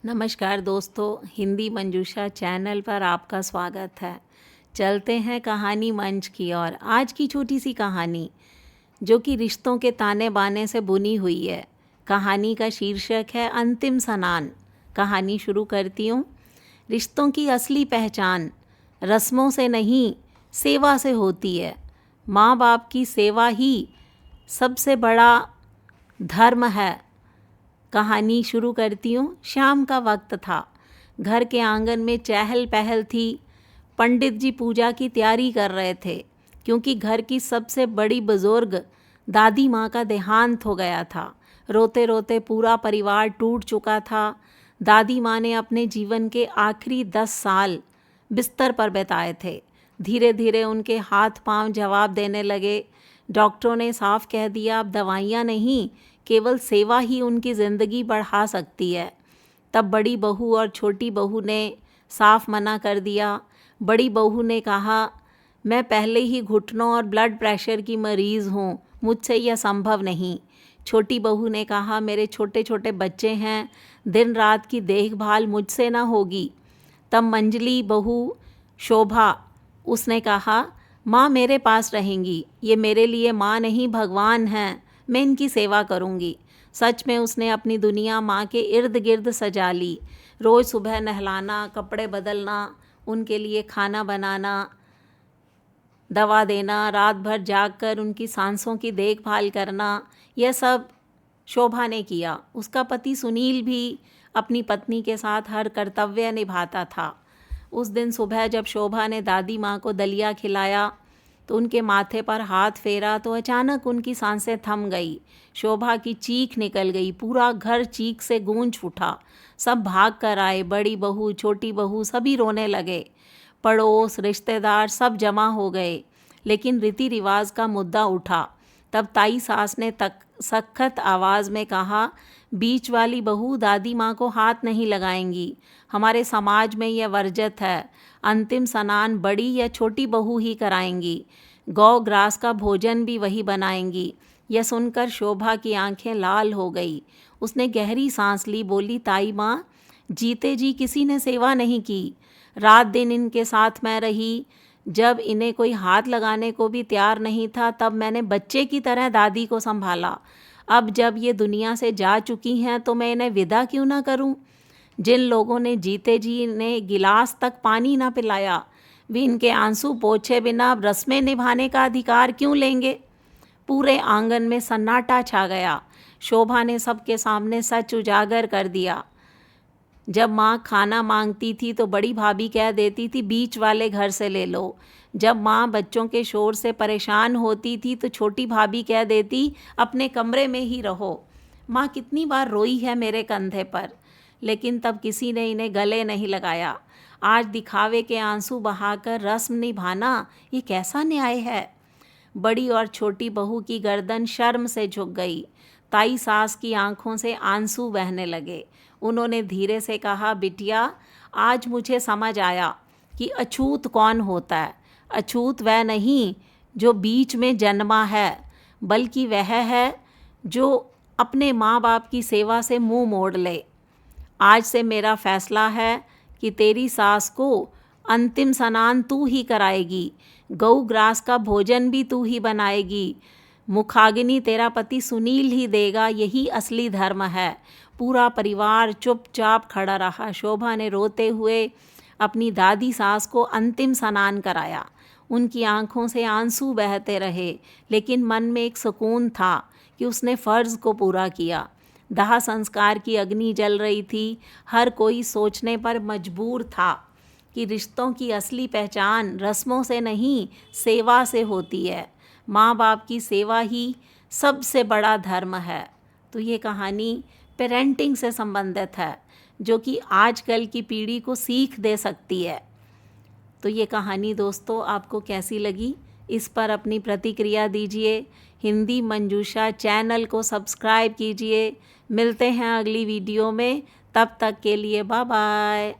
नमस्कार दोस्तों, हिंदी मंजूषा चैनल पर आपका स्वागत है। चलते हैं कहानी मंच की ओर। आज की छोटी सी कहानी जो कि रिश्तों के ताने बाने से बुनी हुई है। कहानी का शीर्षक है अंतिम स्नान। कहानी शुरू करती हूँ। रिश्तों की असली पहचान रस्मों से नहीं, सेवा से होती है। माँ बाप की सेवा ही सबसे बड़ा धर्म है। कहानी शुरू करती हूँ। शाम का वक्त था। घर के आंगन में चहल पहल थी। पंडित जी पूजा की तैयारी कर रहे थे क्योंकि घर की सबसे बड़ी बुजुर्ग दादी माँ का देहांत हो गया था। रोते रोते पूरा परिवार टूट चुका था। दादी माँ ने अपने जीवन के आखिरी 10 साल बिस्तर पर बिताए थे। धीरे धीरे उनके हाथ पांव जवाब देने लगे। डॉक्टरों ने साफ कह दिया, अब दवाइयाँ नहीं, केवल सेवा ही उनकी ज़िंदगी बढ़ा सकती है। तब बड़ी बहू और छोटी बहू ने साफ मना कर दिया। बड़ी बहू ने कहा, मैं पहले ही घुटनों और ब्लड प्रेशर की मरीज़ हूँ, मुझसे यह संभव नहीं। छोटी बहू ने कहा, मेरे छोटे छोटे बच्चे हैं, दिन रात की देखभाल मुझसे ना होगी। तब मंजली बहू शोभा, उसने कहा, माँ मेरे पास रहेंगी, ये मेरे लिए माँ नहीं भगवान हैं, मैं इनकी सेवा करूँगी। सच में उसने अपनी दुनिया माँ के इर्द गिर्द सजा ली। रोज़ सुबह नहलाना, कपड़े बदलना, उनके लिए खाना बनाना, दवा देना, रात भर जागकर उनकी सांसों की देखभाल करना, यह सब शोभा ने किया। उसका पति सुनील भी अपनी पत्नी के साथ हर कर्तव्य निभाता था। उस दिन सुबह जब शोभा ने दादी माँ को दलिया खिलाया तो उनके माथे पर हाथ फेरा तो अचानक उनकी सांसें थम गई। शोभा की चीख निकल गई। पूरा घर चीख से गूंज उठा। सब भाग कर आए। बड़ी बहू, छोटी बहू सभी रोने लगे। पड़ोस, रिश्तेदार सब जमा हो गए। लेकिन रीति रिवाज का मुद्दा उठा। तब ताई सास ने सख्त आवाज़ में कहा, बीच वाली बहू दादी माँ को हाथ नहीं लगाएंगी। हमारे समाज में यह वर्जित है। अंतिम स्नान बड़ी या छोटी बहू ही कराएंगी। गौ ग्रास का भोजन भी वही बनाएंगी। यह सुनकर शोभा की आंखें लाल हो गई। उसने गहरी सांस ली, बोली, ताई माँ, जीते जी किसी ने सेवा नहीं की। रात दिन इनके साथ मैं रही। जब इन्हें कोई हाथ लगाने को भी तैयार नहीं था तब मैंने बच्चे की तरह दादी को संभाला। अब जब ये दुनिया से जा चुकी हैं तो मैं इन्हें विदा क्यों ना करूं? जिन लोगों ने जीते जी इन्हें गिलास तक पानी ना पिलाया, वे इनके आंसू पोंछे बिना अब रस्में निभाने का अधिकार क्यों लेंगे? पूरे आंगन में सन्नाटा छा गया। शोभा ने सबके सामने सच उजागर कर दिया। जब माँ खाना मांगती थी तो बड़ी भाभी कह देती थी, बीच वाले घर से ले लो। जब माँ बच्चों के शोर से परेशान होती थी तो छोटी भाभी कह देती, अपने कमरे में ही रहो। माँ कितनी बार रोई है मेरे कंधे पर, लेकिन तब किसी ने इन्हें गले नहीं लगाया। आज दिखावे के आंसू बहाकर रस्म निभाना, ये कैसा न्याय है? बड़ी और छोटी बहू की गर्दन शर्म से झुक गई। ताई सास की आंखों से आंसू बहने लगे। उन्होंने धीरे से कहा, बिटिया, आज मुझे समझ आया कि अछूत कौन होता है। अछूत वह नहीं जो बीच में जन्मा है, बल्कि वह है जो अपने माँ बाप की सेवा से मुंह मोड़ ले। आज से मेरा फैसला है कि तेरी सास को अंतिम स्नान तू ही कराएगी। गौ ग्रास का भोजन भी तू ही बनाएगी। मुखाग्नि तेरा पति सुनील ही देगा। यही असली धर्म है। पूरा परिवार चुपचाप खड़ा रहा। शोभा ने रोते हुए अपनी दादी सास को अंतिम स्नान कराया। उनकी आंखों से आंसू बहते रहे, लेकिन मन में एक सुकून था कि उसने फ़र्ज़ को पूरा किया। दाह संस्कार की अग्नि जल रही थी। हर कोई सोचने पर मजबूर था कि रिश्तों की असली पहचान रस्मों से नहीं, सेवा से होती है। माँ बाप की सेवा ही सबसे बड़ा धर्म है। तो ये कहानी पेरेंटिंग से संबंधित है, जो कि आजकल की पीढ़ी को सीख दे सकती है। तो ये कहानी दोस्तों आपको कैसी लगी, इस पर अपनी प्रतिक्रिया दीजिए। हिंदी मंजूषा चैनल को सब्सक्राइब कीजिए। मिलते हैं अगली वीडियो में। तब तक के लिए बाय बाय।